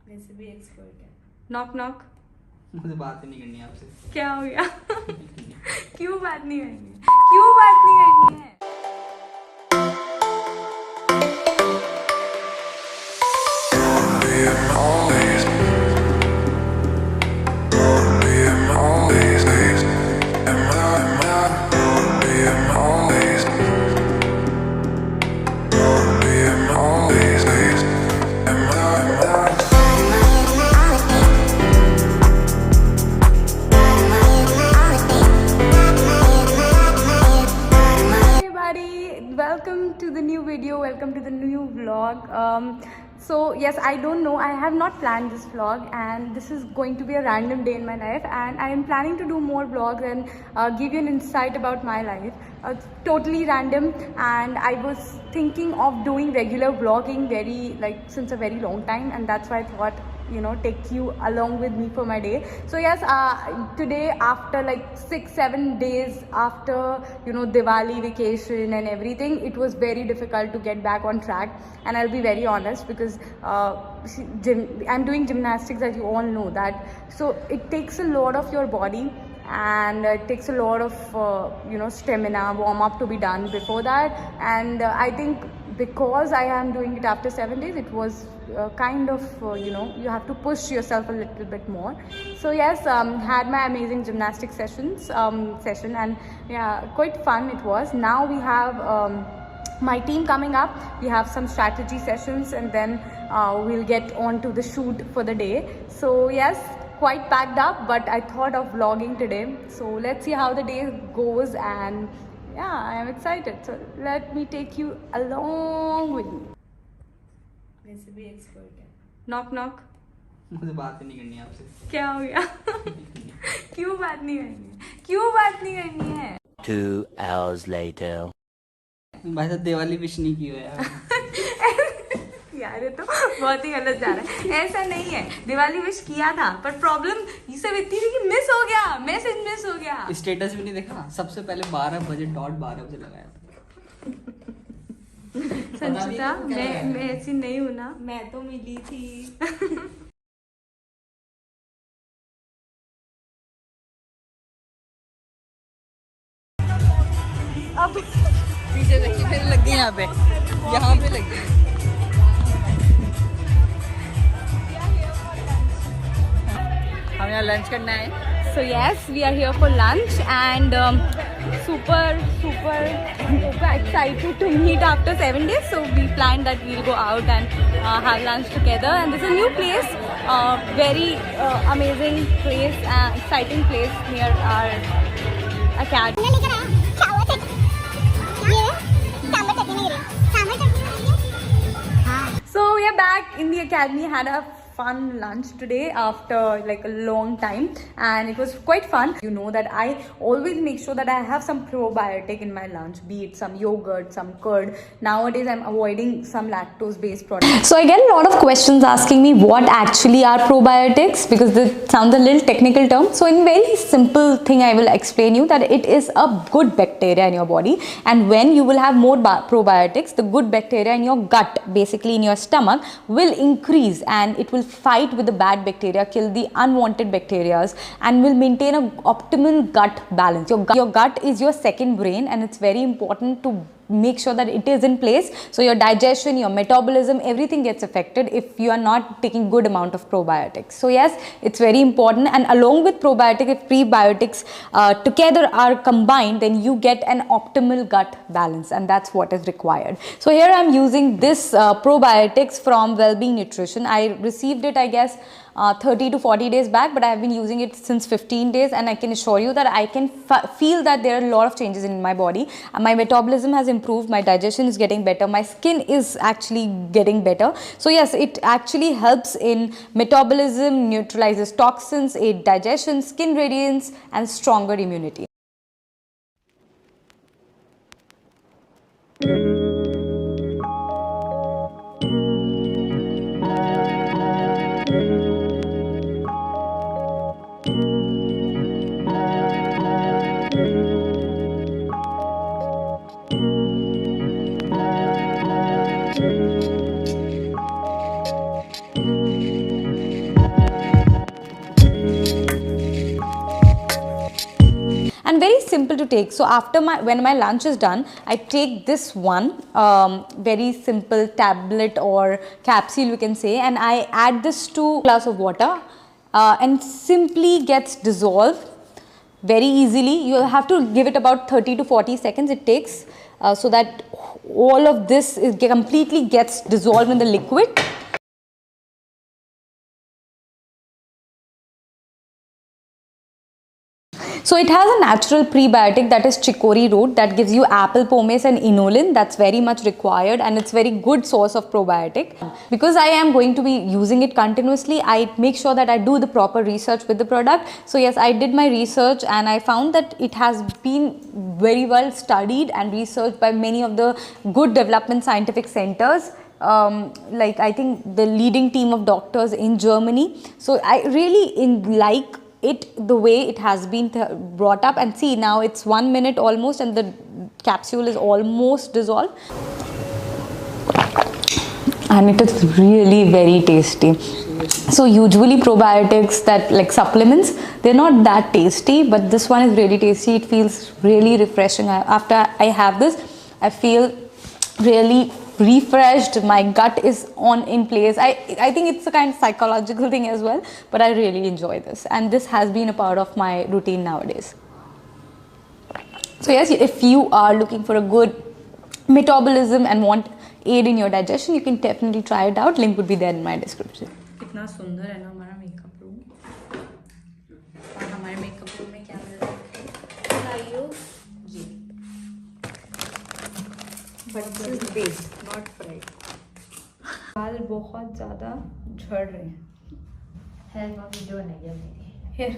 वैसे भी एक्सपर्ट है। Knock knock. मुझे बात ही नहीं करनी है आपसे। क्या हो गया? क्यों बात नहीं करनी है? क्यों बात नहीं करनी है? Welcome to the new video, welcome to the new vlog. So yes, I don't know, I have not planned this vlog and this is going to be a random day in my life, and I am planning to do more vlogs and give you an insight about my life. Totally random, and I was thinking of doing regular vlogging since a very long time, and that's why I thought, take you along with me for my day. So yes, today, after like 6-7 days after Diwali vacation and everything, it was very difficult to get back on track, and I'll be very honest, because I'm doing gymnastics, as you all know that, so it takes a lot of your body, and it takes a lot of stamina, warm up to be done before that, and I think because I am doing it after 7 days, it was kind of you have to push yourself a little bit more. So yes, had my amazing gymnastic session, and yeah, quite fun it was. Now we have my team coming up. We have some strategy sessions, and then we'll get on to the shoot for the day. So yes, quite packed up, but I thought of vlogging today, so let's see how the day goes, and yeah, I am excited. So let me take you along with me. वैसे भी expert है। Knock knock. मुझे बात ही नहीं करनी है आपसे। क्या हो गया? क्यों बात नहीं करनी है? क्यों बात नहीं करनी है? 2 hours later. भाई साहब दिवाली विश नहीं की हो यार। यार ये तो बहुत ही गलत जा रहा है। ऐसा नहीं है, दिवाली विश किया था, पर प्रॉब्लम ये सब इतनी थी कि मिस हो गया, मैसेज मिस हो गया। स्टेटस भी नहीं देखा, सबसे पहले 12 बजे लगाया था। संचिता, मैं ऐसी नहीं हूँ ना। मैं तो मिली थी। अब पीछे देखिए, फिर लग गई यहाँ पे लगी। हम यहाँ लंच करना है। So yes, we are here for lunch, and super excited to meet after 7 days. So we planned that we'll go out and have lunch together. And this is a new place, very amazing place, exciting place near our academy. So we are back in the academy. Had a fun lunch today after like a long time, and it was quite fun. You know that I always make sure that I have some probiotic in my lunch, be it some yogurt, some curd. Nowadays I'm avoiding some lactose based products. So I get a lot of questions asking me what actually are probiotics, because it sounds a little technical term. So in very simple thing, I will explain you that it is a good bacteria in your body, and when you will have more probiotics, the good bacteria in your gut, basically in your stomach, will increase, and it will fight with the bad bacteria, kill the unwanted bacteria, and will maintain an optimal gut balance. Your gut is your second brain, and it's very important to make sure that it is in place, so your digestion, your metabolism, everything gets affected if you are not taking good amount of probiotics. So yes, it's very important, and along with probiotic, if prebiotics together are combined, then you get an optimal gut balance, and that's what is required. So here I am using this probiotics from Wellbeing Nutrition. I received it, I guess, 30 to 40 days back, but I have been using it since 15 days, and I can assure you that I can feel that there are a lot of changes in my body. My metabolism has improved, my digestion is getting better, my skin is actually getting better. So yes, it actually helps in metabolism, neutralizes toxins, aid digestion, skin radiance, and stronger immunity. take. So when my lunch is done, I take this one very simple tablet or capsule, you can say, and I add this to a glass of water, and simply gets dissolved very easily. You have to give it about 30 to 40 seconds it takes, so that all of this completely gets dissolved in the liquid. So it has a natural prebiotic, that is chicory root, that gives you apple pomace and inulin. That's very much required, and it's very good source of probiotic. Because I am going to be using it continuously, I make sure that I do the proper research with the product. So yes, I did my research and I found that it has been very well studied and researched by many of the good development scientific centers. Like I think the leading team of doctors in Germany. So I really like it, the way it has been brought up. And see, now it's 1 minute almost and the capsule is almost dissolved, and it is really very tasty. So usually probiotics, that like supplements, they're not that tasty, but this one is really tasty. It feels really refreshing. After I have this, I feel really refreshed. My gut is in place. I think it's a kind of psychological thing as well, but I really enjoy this, and this has been a part of my routine nowadays. So yes, if you are looking for a good metabolism and want aid in your digestion, you can definitely try it out. Link would be there in my description. कितना सुंदर है ना हमारा makeup room, और हमारे makeup room में क्या मिल रहा है जी, but this is based not fried. बाल बहुत ज़्यादा झड़ रहे हैं. वीडियो नहीं है मेरी. हेयर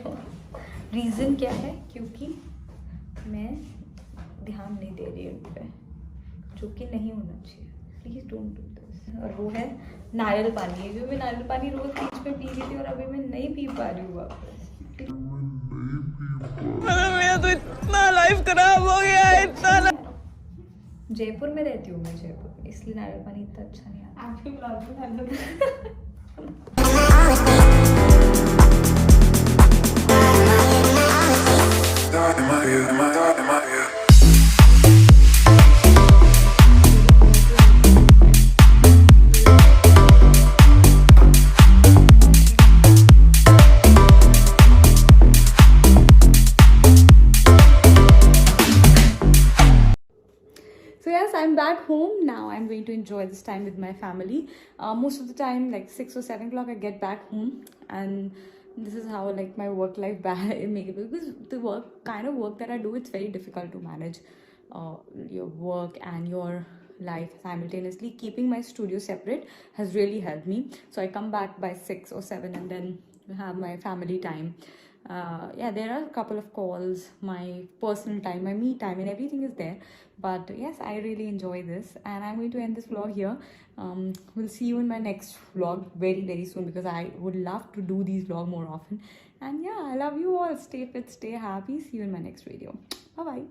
रीज़न क्या है? क्योंकि मैं ध्यान नहीं दे रही उन पर, जो कि नहीं होना चाहिए. Please don't do this. और वो है नारियल पानी है, जो मैं नारियल पानी रोज़ बीच में पी रही थी और अभी मैं नहीं पी पा रही हूँ वापस. मेरा तो इतना लाइफ खराब हो गया है, इतना. जयपुर में रहती हूँ मैं, जयपुर में, इसलिए नारियल पानी इतना अच्छा नहीं आता. आप भी बुला I'm back home now. I'm going to enjoy this time with my family. Most of the time, like 6 or 7 o'clock, I get back home, and this is how like my work life make it, because the kind of work that I do, it's very difficult to manage your work and your life simultaneously. Keeping my studio separate has really helped me. So I come back by 6 or 7 and then have my family time. Yeah, there are a couple of calls, my personal time, my me time, and everything is there. But yes, I really enjoy this, and I'm going to end this vlog here. We'll see you in my next vlog very, very soon, because I would love to do these vlogs more often. And yeah, I love you all. Stay fit, stay happy. See you in my next video. Bye bye.